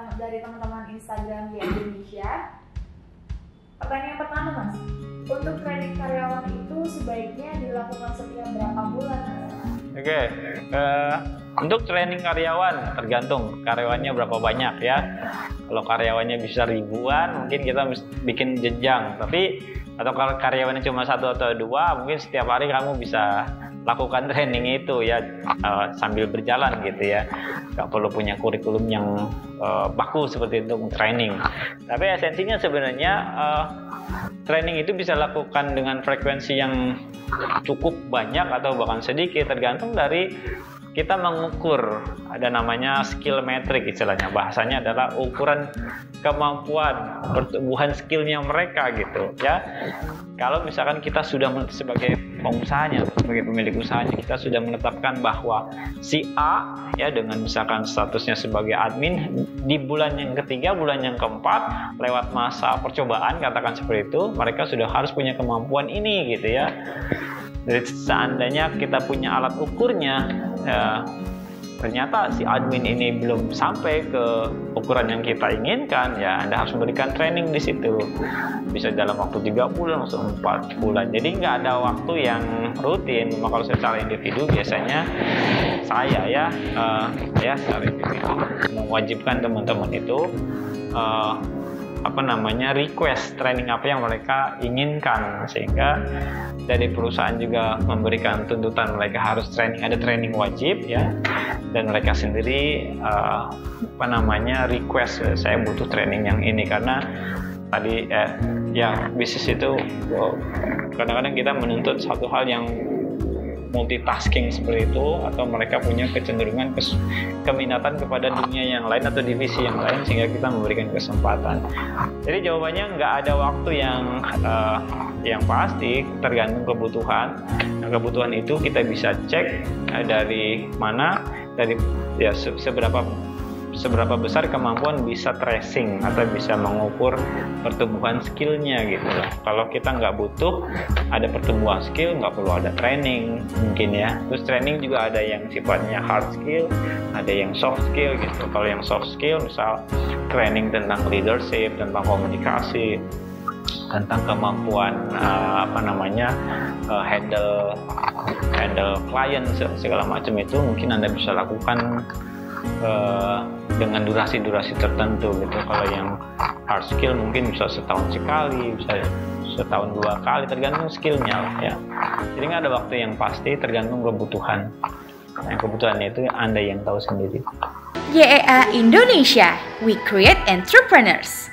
dari teman-teman Instagram di Indonesia. Pertanyaan pertama, Mas, untuk training karyawan itu sebaiknya dilakukan setiap berapa bulan? Oke, untuk training karyawan tergantung karyawannya berapa banyak ya. Kalau karyawannya bisa ribuan, mungkin kita bikin jenjang. Tapi atau kalau karyawannya cuma 1 atau 2, mungkin setiap hari kamu bisa lakukan training itu ya, sambil berjalan gitu ya. Gak perlu punya kurikulum yang baku seperti itu untuk training. Tapi esensinya sebenarnya training itu bisa lakukan dengan frekuensi yang cukup banyak atau bahkan sedikit, tergantung dari kita mengukur. Ada namanya skill metric, istilahnya bahasanya adalah ukuran kemampuan pertumbuhan skillnya mereka gitu ya. Kalau misalkan kita sudah sebagai pengusahanya, sebagai pemilik usahanya, kita sudah menetapkan bahwa si A ya dengan misalkan statusnya sebagai admin, di bulan yang ketiga, bulan yang keempat, lewat masa percobaan katakan seperti itu, mereka sudah harus punya kemampuan ini gitu ya. Jadi seandainya kita punya alat ukurnya, ya, ternyata si admin ini belum sampai ke ukuran yang kita inginkan, ya Anda harus memberikan training di situ. Bisa dalam waktu 3 bulan atau 4 bulan. Jadi nggak ada waktu yang rutin. Kalau secara individu biasanya saya secara individu mewajibkan teman-teman itu request training apa yang mereka inginkan, sehingga dari perusahaan juga memberikan tuntutan mereka harus training, ada training wajib ya, dan mereka sendiri request saya butuh training yang ini karena tadi bisnis itu kadang-kadang kita menuntut satu hal yang multitasking seperti itu, atau mereka punya kecenderungan keminatan kepada dunia yang lain atau divisi yang lain, sehingga kita memberikan kesempatan. Jadi jawabannya nggak ada waktu yang pasti, tergantung kebutuhan. Nah, kebutuhan itu kita bisa cek dari mana, dari seberapa besar kemampuan bisa tracing atau bisa mengukur pertumbuhan skillnya gitu loh. Kalau kita nggak butuh ada pertumbuhan skill, nggak perlu ada training mungkin ya. Terus training juga ada yang sifatnya hard skill, ada yang soft skill gitu. Kalau yang soft skill misal training tentang leadership, tentang komunikasi, tentang kemampuan handle klien segala macam, itu mungkin Anda bisa lakukan dengan durasi-durasi tertentu gitu. Kalau yang hard skill mungkin bisa setahun sekali, bisa setahun 2 kali, tergantung skillnya lah ya. Jadi nggak ada waktu yang pasti, tergantung kebutuhan. Yang kebutuhannya itu Anda yang tahu sendiri. YEA Indonesia, we create entrepreneurs.